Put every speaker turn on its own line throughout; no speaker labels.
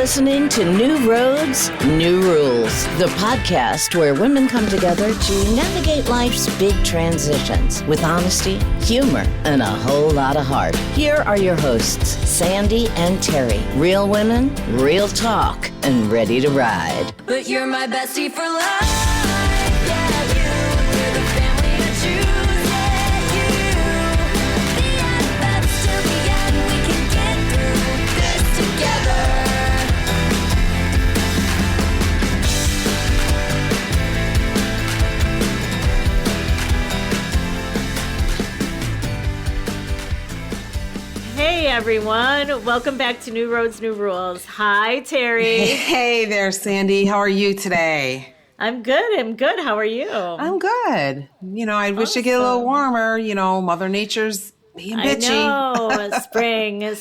listening to New Roads, New Rules, the podcast where women come together to navigate life's big transitions with honesty, humor, and a whole lot of heart. Here are your hosts, Sandy and Terry. Real women, real talk, and ready to ride.
But you're my bestie for life. Yeah, you're the family I choose. Yeah, you. The best till the end. We can get through this together.
Hey everyone, welcome back to New Roads, New Rules. Hi, Terry.
Hey there, Sandy. How are you today?
I'm good. How are you?
I'm good. I wish it get a little warmer. Mother Nature's being bitchy.
I know. Spring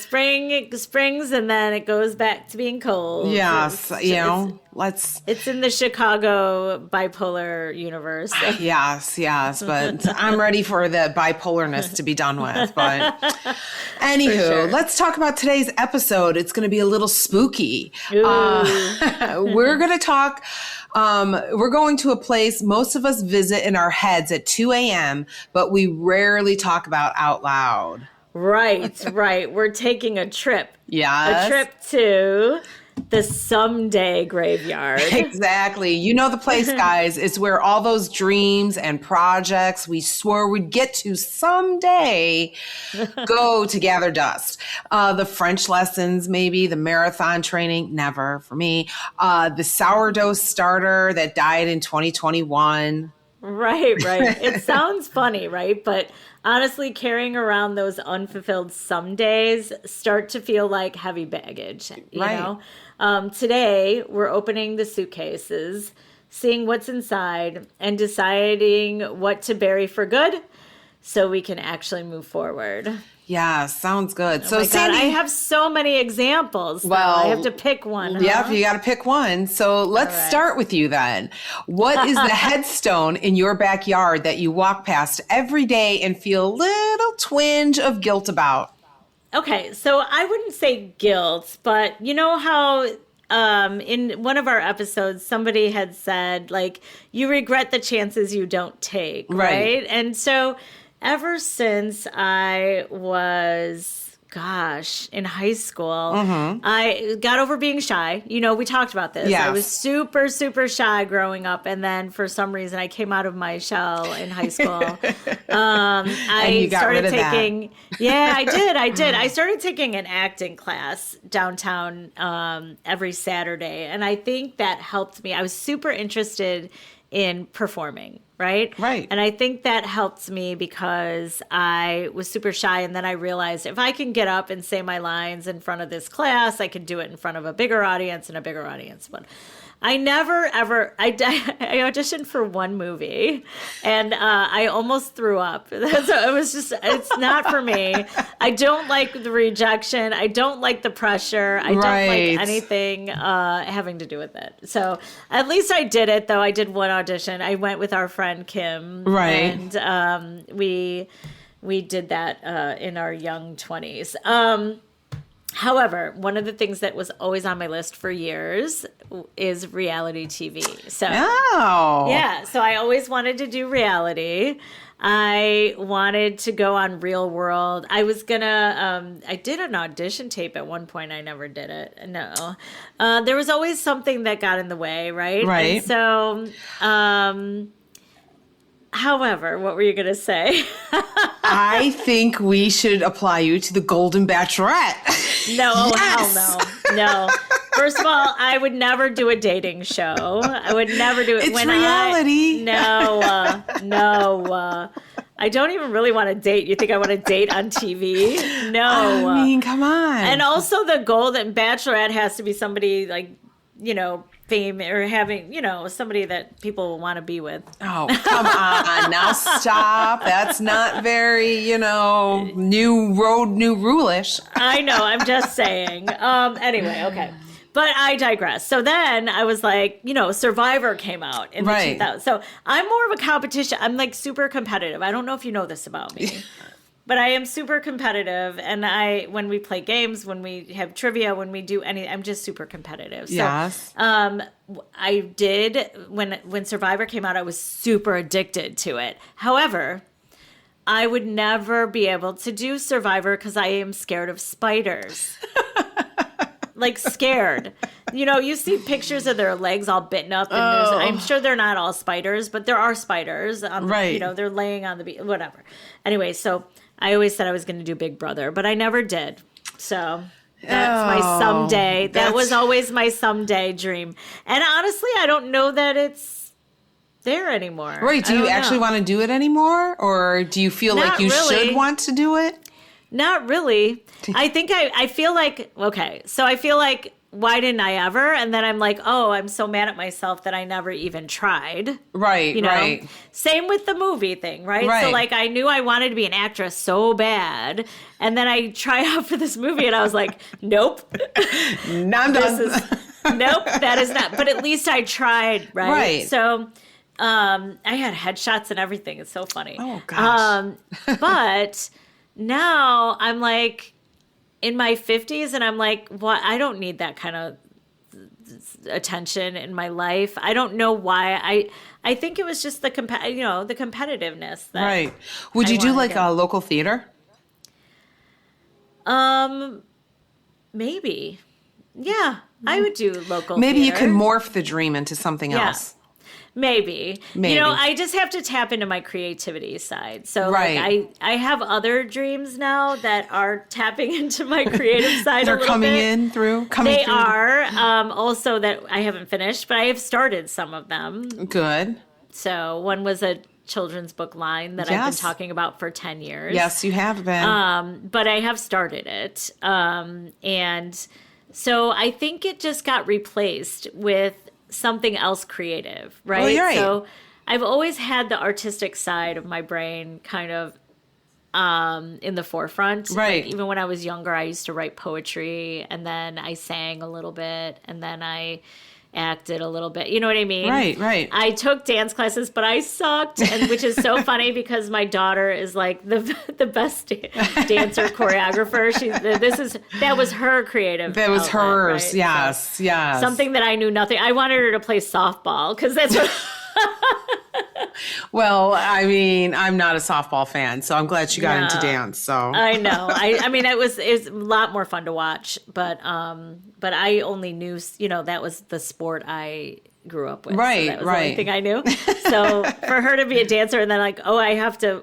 springs, and then it goes back to being cold.
Yes,
It's in the Chicago bipolar universe.
Yes, but I'm ready for the bipolarness to be done with. But anywho,
sure.
Let's talk about today's episode. It's going to be a little spooky. We're going to talk. We're going to a place most of us visit in our heads at 2 a.m., but we rarely talk about out loud.
Right. We're taking a trip.
Yes.
A trip to the Someday Graveyard.
Exactly. You know the place, guys. It's where all those dreams and projects we swore we'd get to someday go to gather dust. The French lessons, maybe, the marathon training, never for me. The sourdough starter that died in 2021.
Right. It sounds funny, right? But honestly, carrying around those unfulfilled some days start to feel like heavy baggage, you know? Today, we're opening the suitcases, seeing what's inside, and deciding what to bury for good so we can actually move forward.
Yeah, sounds good.
Oh my God, I have so many examples. Well, I have to pick one.
Yeah, you got to pick one. So let's start with you then. What is the headstone in your backyard that you walk past every day and feel a little twinge of guilt about?
Okay, so I wouldn't say guilt, but you know how in one of our episodes, somebody had said, like, you regret the chances you don't take, right? And so ever since I was, in high school, I got over being shy. We talked about this.
Yes.
I was super, super shy growing up. And then for some reason, I came out of my shell in high school. I started taking, I did. I started taking an acting class downtown every Saturday. And I think that helped me. I was super interested in performing, right? And I think that helped me because I was super shy. And then I realized if I can get up and say my lines in front of this class, I can do it in front of a bigger audience and a bigger audience. But I never, ever, I auditioned for one movie and I almost threw up. So it was just, it's not for me. I don't like the rejection. I don't like the pressure. I don't like anything having to do with it. So at least I did it, though. I did one audition. I went with our friend Kim. And we did that in our young 20s. However, one of the things that was always on my list for years is reality TV. So, so I always wanted to do reality. I wanted to go on Real World. I was gonna, I did an audition tape at one point. I never did it. No. There was always something that got in the way, right? And so, however, what were you going to say?
I think we should apply you to the Golden Bachelorette.
No, hell no. First of all, I would never do a dating show. I would never do it.
It's reality.
No. I don't even really want to date. You think I want to date on TV? No.
I mean, come on.
And also the Golden Bachelorette has to be somebody like, fame or having, somebody that people will want to be with.
Oh, come on. Now stop. That's not very, new road, new rule-ish.
I know. I'm just saying. Anyway, okay. But I digress. So then I was like, Survivor came out in the 2000s. So I'm more of a competition. I'm like super competitive. I don't know if you know this about me. But I am super competitive, and when we play games, when we have trivia, when we do anything, I'm just super competitive. So,
Yes.
I did when Survivor came out, I was super addicted to it. However, I would never be able to do Survivor because I am scared of spiders. Like scared. You know, you see pictures of their legs all bitten up, and I'm sure they're not all spiders, but there are spiders.
Right.
You know, they're laying on the beach, whatever. Anyway, so I always said I was going to do Big Brother, but I never did. So that's my someday. That was always my someday dream. And honestly, I don't know that it's there anymore.
Right. Do you actually want to do it anymore? Or do you feel like you should want to do it?
Not really. I think I feel like, okay, so I feel like, why didn't I ever? And then I'm like, oh, I'm so mad at myself that I never even tried.
Right,
you know?
right.
Same with the movie thing, right?
Right.
So like I knew I wanted to be an actress so bad. And then I try out for this movie and I was like, nope.
I'm done.
Nope, that is not. But at least I tried, right?
Right.
So I had headshots and everything. It's so funny.
Oh, gosh.
But now I'm like in my 50s and I'm like, what? I don't need that kind of attention in my life. I don't know why. I think it was just the the competitiveness. That
Right. Would you do like a local theater?
Maybe. Yeah, I would do local
Maybe
theater.
you can morph the dream into something else.
Maybe. You know, I just have to tap into my creativity side. So like, I have other dreams now that are tapping into my creative side
They're
a little
coming
bit.
in through?
They are. Also that I haven't finished, but I have started some of them.
Good.
So one was a children's book line that I've been
Yes.
talking about for 10 years.
Yes, you have been.
But I have started it. And so I think it just got replaced with something else creative, right?
Oh, you're right.
So I've always had the artistic side of my brain kind of in the forefront.
Right.
Like, even when I was younger, I used to write poetry, and then I sang a little bit, and then I acted a little bit. You know what I mean?
Right, right.
I took dance classes, but I sucked, and which is so funny because my daughter is like the best dancer choreographer. That was her creative.
That was
outlet,
hers.
right?
Yes,
So,
yes.
something that I knew nothing. I wanted her to play softball because that's what.
Well, I mean, I'm not a softball fan, so I'm glad she got into dance. So
I know. I mean, it was a lot more fun to watch, but I only knew, that was the sport I grew up with.
Right,
so that was
right.
the only thing I knew. So for her to be a dancer and then like, oh,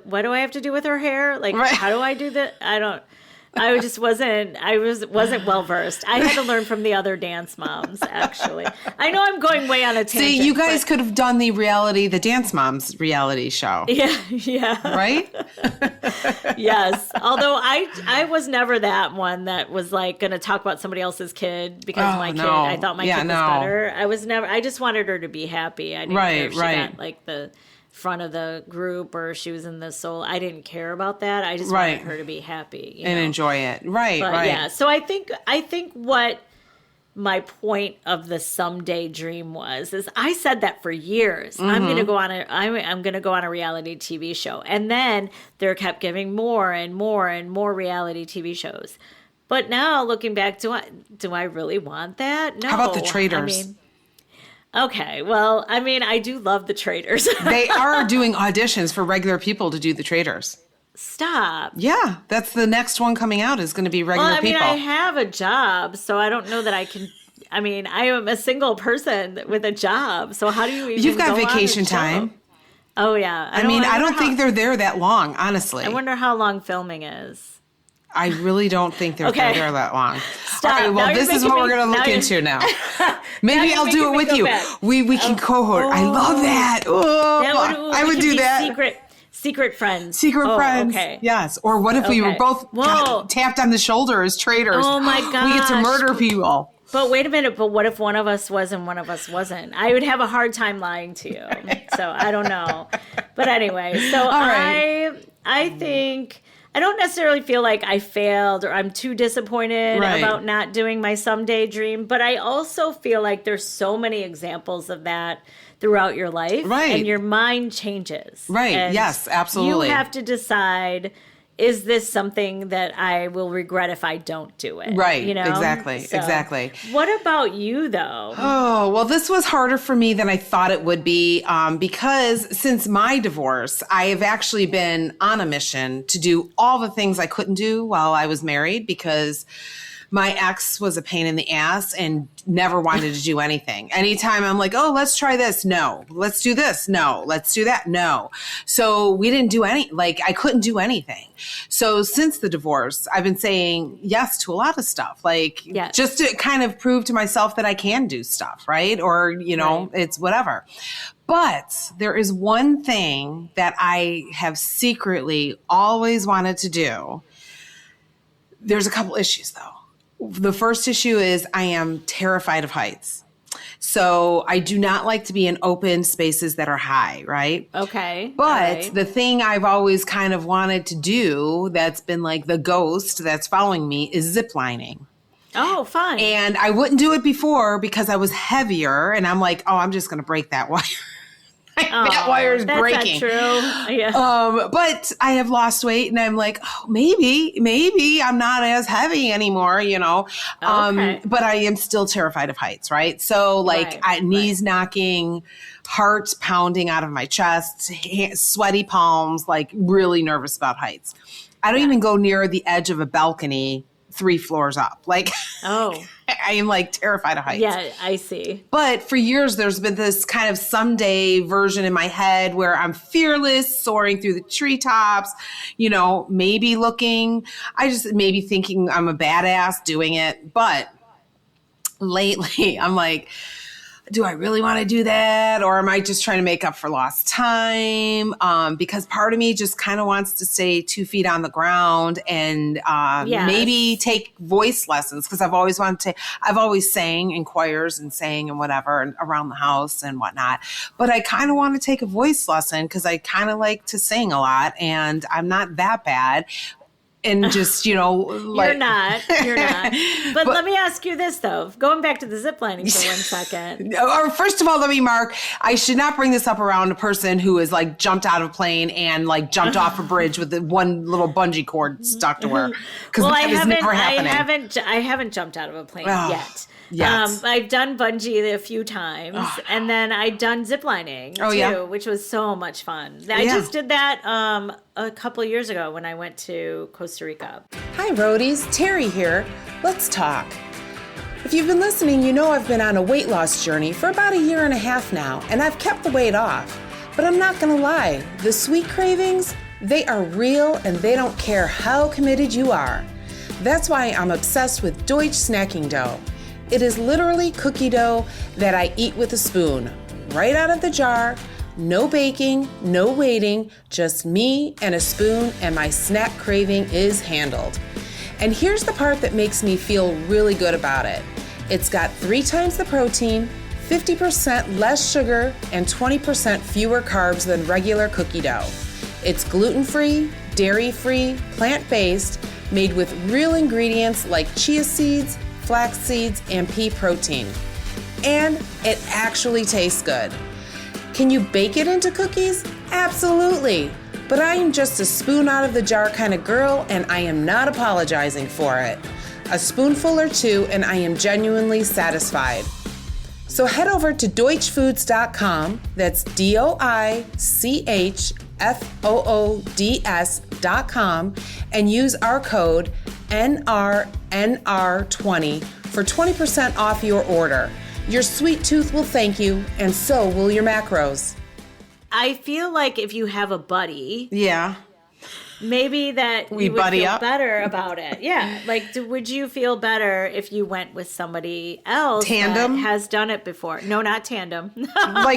what do I have to do with her hair? Like,
Right.
how do I do that? I just wasn't well versed. I had to learn from the other dance moms, actually. I know I'm going way on a tangent.
see, you guys could have done the Dance Moms reality show.
Yeah.
Right?
Yes. Although I was never that one that was like going to talk about somebody else's kid because I thought my kid was better. I just wanted her to be happy. I didn't care if she got like the front of the group or she was in the soul. I didn't care about that. I just wanted her to be happy
and enjoy it. Right,
but,
right.
Yeah. So I think what my point of the someday dream is I said that for years.
Mm-hmm.
I'm going to go on a reality TV show. And then they kept giving more and more and more reality TV shows. But now looking back, do I really want that? No.
How about The Traitors?
Okay, well, I mean, I do love The Traitors.
They are doing auditions for regular people to do The Traitors.
Stop.
Yeah, that's the next one coming out is going to be regular people.
I have a job, so I don't know that I can. I mean, I am a single person with a job, so how do you even
You've got
go on
vacation
a show?
time.
Oh, yeah.
I don't think they're there that long, honestly.
I wonder how long filming is.
I really don't think they're
Okay.
there that long.
Stop.
All right, well,
Now
this
you're
is what
making
we're going
me-
to look
now
into now. Maybe
you're
I'll do
making
it
me
with
go
you.
back.
We can cohort. I love that. Oh, I
we
would
could
do
be
that.
Secret friends.
Secret friends.
Okay.
Yes. Or what if we were
Okay.
both
Whoa.
tapped on the shoulder as traitors?
Oh, my
We get to
gosh.
murder people.
But wait a minute. But what if one of us was and one of us wasn't? I would have a hard time lying to you. So I don't know. But anyway, so
right.
I think I don't necessarily feel like I failed or I'm too disappointed
Right.
about not doing my someday dream. But I also feel like there's so many examples of that throughout your life.
Right.
And your mind changes.
Right.
And
Yes, absolutely.
You have to decide, is this something that I will regret if I don't do it?
Right.
You know?
Exactly.
What about you, though?
Oh, well, this was harder for me than I thought it would be because since my divorce, I have actually been on a mission to do all the things I couldn't do while I was married because my ex was a pain in the ass and never wanted to do anything. Anytime I'm like, oh, let's try this. No. Let's do this. No. Let's do that. No. So we didn't do I couldn't do anything. So since the divorce, I've been saying yes to a lot of stuff, just to kind of prove to myself that I can do stuff, right? Or, It's whatever. But there is one thing that I have secretly always wanted to do. There's a couple issues though. The first issue is I am terrified of heights. So I do not like to be in open spaces that are high, right?
Okay.
But the thing I've always kind of wanted to do that's been like the ghost that's following me is zip lining.
Oh, fun.
And I wouldn't do it before because I was heavier and I'm like, oh, I'm just going to break that wire. That wire is breaking.
That's not true. Yeah.
But I have lost weight and I'm like, oh, maybe I'm not as heavy anymore,
Okay.
But I am still terrified of heights, right? So knees knocking, heart pounding out of my chest, sweaty palms, really nervous about heights. I don't even go near the edge of a balcony 3 floors up. I am terrified of heights.
Yeah, I see.
But for years, there's been this kind of someday version in my head where I'm fearless, soaring through the treetops, maybe maybe thinking I'm a badass doing it. But lately, I'm like, do I really want to do that? Or am I just trying to make up for lost time? Because part of me just kind of wants to stay 2 feet on the ground and maybe take voice lessons because I've always sang in choirs and sang and whatever and around the house and whatnot. But I kind of want to take a voice lesson because I kind of like to sing a lot and I'm not that bad. And just,
You're not. But let me ask you this, though. Going back to the zip lining for 1 second.
Or first of all, let me mark, I should not bring this up around a person who has jumped out of a plane and jumped off a bridge with the one little bungee cord stuck to her. Because that is never happening.
I haven't jumped out of a plane yet.
Yes.
I've done bungee a few times, and then I've done ziplining too, which was so much fun. I just did that a couple of years ago when I went to Costa Rica.
Hi, Roadies. Terry here. Let's talk. If you've been listening, you know I've been on a weight loss journey for about 1.5 years now, and I've kept the weight off. But I'm not going to lie, the sweet cravings, they are real and they don't care how committed you are. That's why I'm obsessed with Deutsch snacking dough. It is literally cookie dough that I eat with a spoon, right out of the jar, no baking, no waiting, just me and a spoon and my snack craving is handled. And here's the part that makes me feel really good about it. It's got 3 times the protein, 50% less sugar, and 20% fewer carbs than regular cookie dough. It's gluten-free, dairy-free, plant-based, made with real ingredients like chia seeds, flax seeds, and pea protein. And it actually tastes good. Can you bake it into cookies? Absolutely. But I am just a spoon out of the jar kind of girl, and I am not apologizing for it. A spoonful or 2, and I am genuinely satisfied. So head over to deutschfoods.com, that's DOICHFOODS.com, and use our code NRNR20 for 20% off your order. Your sweet tooth will thank you, and so will your macros.
I feel like if you have a buddy, maybe that
we
you would
buddy
feel
up
better about it. Yeah, would you feel better if you went with somebody else
tandem
that has done it before? No, not tandem.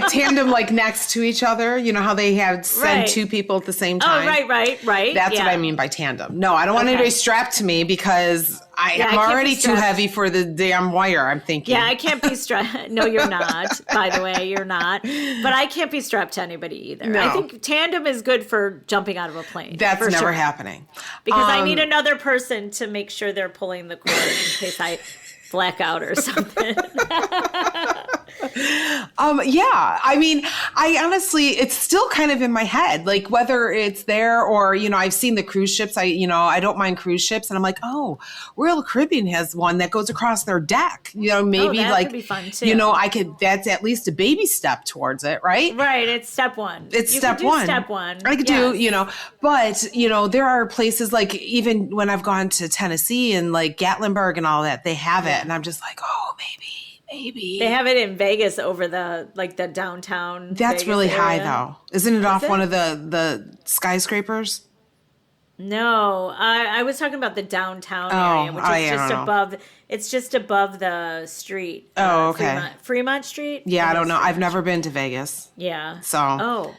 Tandem, next to each other. You know how they have send 2 people at the same time.
Oh, right.
That's what I mean by tandem. No, I don't want anybody strapped to me because I'm already too heavy for the damn wire, I'm thinking.
Yeah, I can't be strapped. No, you're not. By the way, you're not. But I can't be strapped to anybody either.
No.
I think tandem is good for jumping out of a plane.
That's never happening.
Because I need another person to make sure they're pulling the cord in case I black out or something.
Yeah. I mean, I honestly, it's still kind of in my head, like whether it's there or, I've seen the cruise ships. I don't mind cruise ships. And I'm like, oh, Royal Caribbean has one that goes across their deck. Maybe
that
like,
could be fun too.
That's at least a baby step towards it, right?
Right. It's step one.
It's
you
step
could do
one.
Step one.
I could do, but, there are places like even when I've gone to Tennessee and like Gatlinburg and all that, they have it. And I'm just like, oh, maybe.
They have it in Vegas over the downtown.
That's
Vegas
really
area.
high though. Isn't it off one of the skyscrapers?
No, I was talking about the downtown area, which is just above. It's just above the street.
Oh, okay.
Fremont Street.
Yeah, I don't know. I've never been to Vegas.
Yeah.
So.
Oh.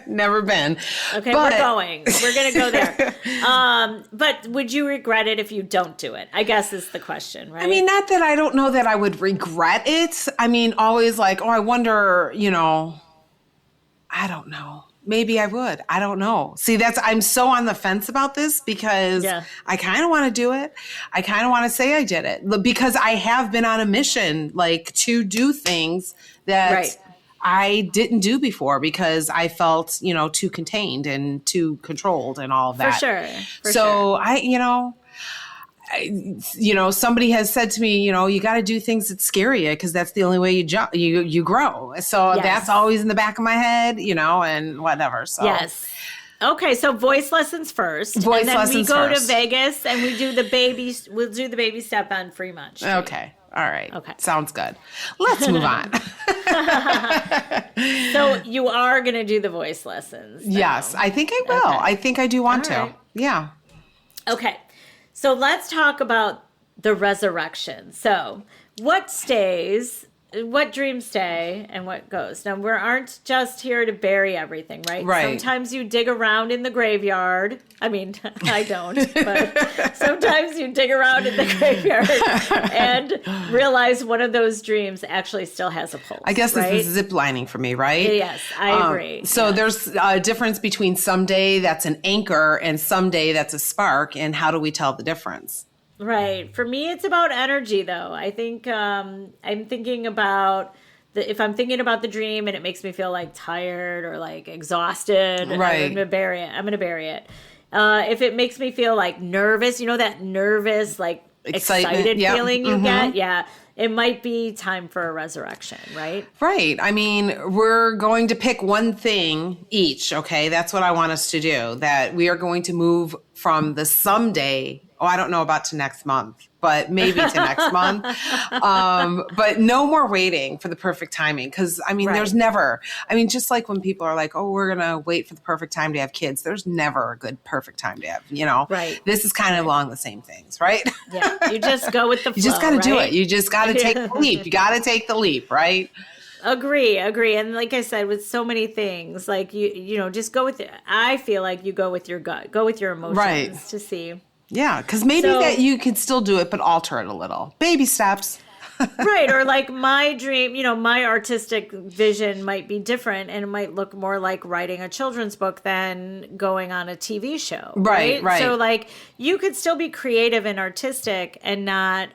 Never been.
Okay, we're going. We're going to go there. But would you regret it if you don't do it? I guess is the question, right?
I mean, not that I don't know that I would regret it. I mean, always like, I wonder, I don't know. Maybe I would. I don't know. See, I'm so on the fence about this because I kind of want to do it. I kind of want to say I did it because I have been on a mission, like to do things that I didn't do before because I felt, too contained and too controlled and all of that.
For sure.
Somebody has said to me, you got to do things that scare you because that's the only way you grow. So that's always in the back of my head, and whatever. So
yes. Okay, so voice lessons first. And then we go to Vegas and we'll do the baby step on Fremont Street.
Okay. All right.
Okay.
Sounds good. Let's move on.
So you are going to do the voice lessons. Though.
Yes, I think I will. Okay. I think I do want to. Yeah.
Okay. So let's talk about the resurrection. So what stays, what dreams stay, and what goes? Now, we aren't just here to bury everything, right?
Right.
Sometimes you dig around in the graveyard. I mean, I don't, but sometimes you dig around in the graveyard and realize one of those dreams actually still has a pulse.
I guess this is zip lining for me, right?
Yes, I agree.
So there's a difference between someday that's an anchor and someday that's a spark. And how do we tell the difference?
Right. For me, it's about energy, though. I think I'm thinking about if I'm thinking about the dream and it makes me feel like tired or like exhausted,
right.
I'm going to bury it. If it makes me feel like nervous, that nervous, like excited feeling you get. Yeah. It might be time for a resurrection, right?
Right. I mean, we're going to pick one thing each. Okay. That's what I want us to do, that we are going to move from the someday. I don't know about to next month, but maybe to next month. But no more waiting for the perfect timing. Because, there's never, just like when people are like, oh, we're going to wait for the perfect time to have kids. There's never a good perfect time to have,
Right.
This is kind of along the same things, right?
Yeah. You just go with the flow.
You just got to do it. You just got to take the leap. You got to take the leap, right?
Agree. And like I said, with so many things, like, you just go with it. I feel like you go with your gut, go with your emotions to see.
Yeah, because maybe that you can still do it, but alter it a little. Baby steps.
Right. Or like my dream, my artistic vision might be different and it might look more like writing a children's book than going on a TV show.
Right.
So like you could still be creative and artistic and not,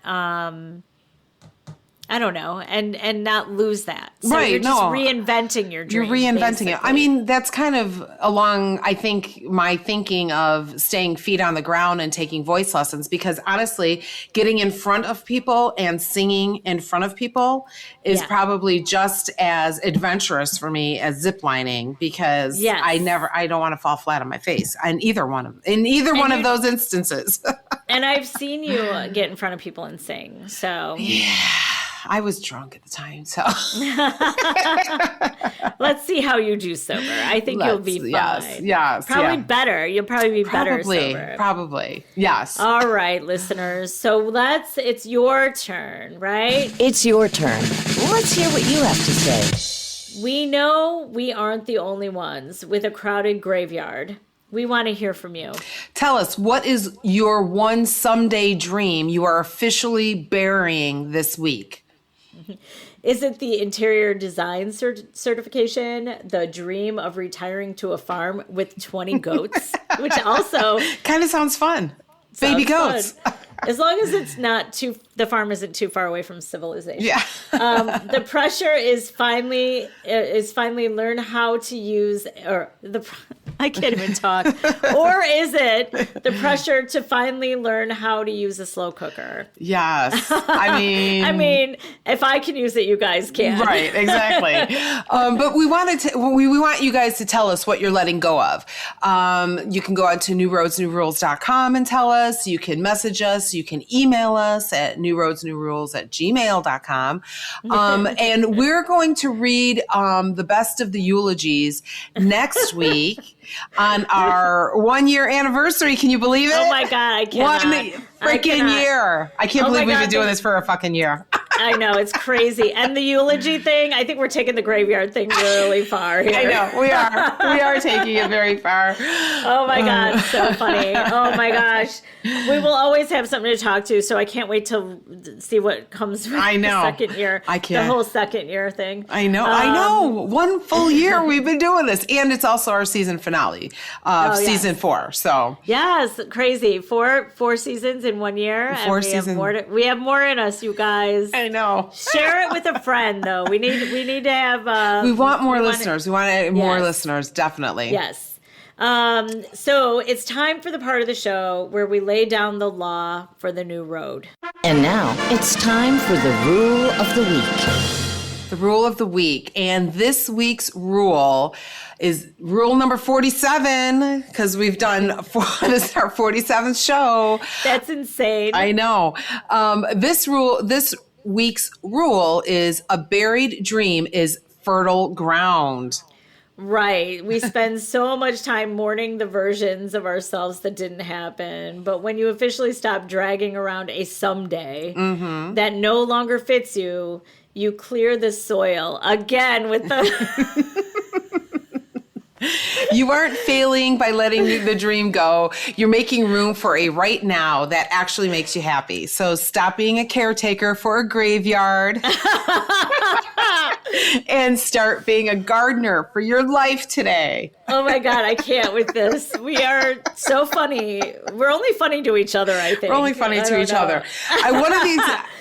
I don't know, and not lose that. So you're just reinventing your dream.
You're reinventing
basically.
it. That's kind of along, I think, my thinking of staying feet on the ground and taking voice lessons, because honestly, getting in front of people and singing in front of people is probably just as adventurous for me as ziplining, because I don't want to fall flat on my face in either one of those instances.
And I've seen you get in front of people and sing. So
yeah. I was drunk at the time, so.
Let's see how you do sober. I think you'll be fine.
Yes.
Probably better. You'll probably be better sober.
Probably. Yes.
All right, listeners. So it's your turn, right?
It's your turn. Let's hear what you have to say.
We know we aren't the only ones with a crowded graveyard. We want to hear from you.
Tell us, what is your one someday dream you are officially burying this week?
Is it the interior design certification, the dream of retiring to a farm with 20 goats, which also
kind of sounds fun. Baby goats.
Fun. As long as it's not too the farm isn't too far away from civilization.
Yeah.
The pressure is finally learn how to use, I can't even talk. Or is it the pressure to finally learn how to use a slow cooker?
Yes. I mean,
if I can use it, you guys can.
Right, exactly. But we want you guys to tell us what you're letting go of. You can go on to newroadsnewrules.com and tell us. You can message us. You can email us at newroadsnewrules@gmail.com. And we're going to read the best of the eulogies next week on our 1-year anniversary. Can you believe it?
Oh my God, I cannot.
Year. I can't believe we've been doing this for a fucking year.
I know, it's crazy. And the eulogy thing, I think we're taking the graveyard thing really far here.
I know, we are. We are taking it very far.
Oh my God, so funny. Oh my gosh. We will always have something to talk to, so I can't wait to see what comes from the second year.
I can't.
The whole second year thing.
I know. 1 full year we've been doing this. And it's also our season finale of season 4. So
yes, crazy. Four seasons in 1 year.
4 seasons.
We have more in us, you guys.
I know.
Share it with a friend, though. We need to have.
We want more listeners. We want more listeners, definitely.
Yes. So it's time for the part of the show where we lay down the law for the new road.
And now it's time for the rule of the week.
The rule of the week. And this week's rule is rule number 47, because we've done, this is our 47th show.
That's insane.
I know. This week's rule is a buried dream is fertile ground.
Right. We spend so much time mourning the versions of ourselves that didn't happen. But when you officially stop dragging around a someday that no longer fits you, you clear the soil again with the...
You aren't failing by letting the dream go. You're making room for a right now that actually makes you happy. So stop being a caretaker for a graveyard and start being a gardener for your life today.
Oh my God, I can't with this. We are so funny. We're only funny to each other, I think.
We're only funny to each other.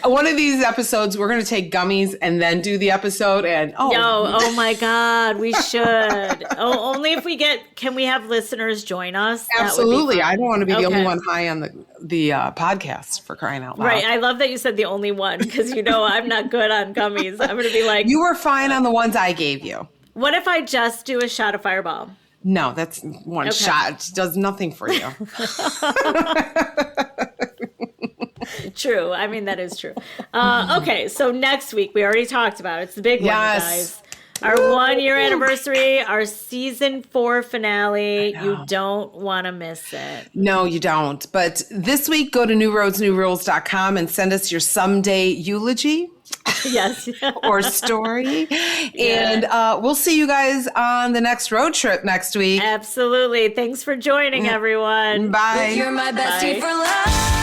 One of these episodes, we're going to take gummies and then do the episode. And
oh my God, we should. Only if we can we have listeners join us?
Absolutely. I don't want to be the only one high on the podcast, for crying out loud.
Right. I love that you said the only one, because I'm not good on gummies. I'm going to be like,
you were fine on the ones I gave you.
What if I just do a shot of Fireball?
No, that's one shot. It does nothing for you.
True. I mean, that is true. Okay, so next week, we already talked about it. It's the big one, guys. Our 1-year anniversary, our season 4 finale. You don't want to miss it.
No, you don't. But this week, go to newroadsnewrules.com and send us your someday eulogy.
Yes.
Or story. And we'll see you guys on the next road trip next week.
Absolutely. Thanks for joining, everyone.
Bye.
You're my bestie for life.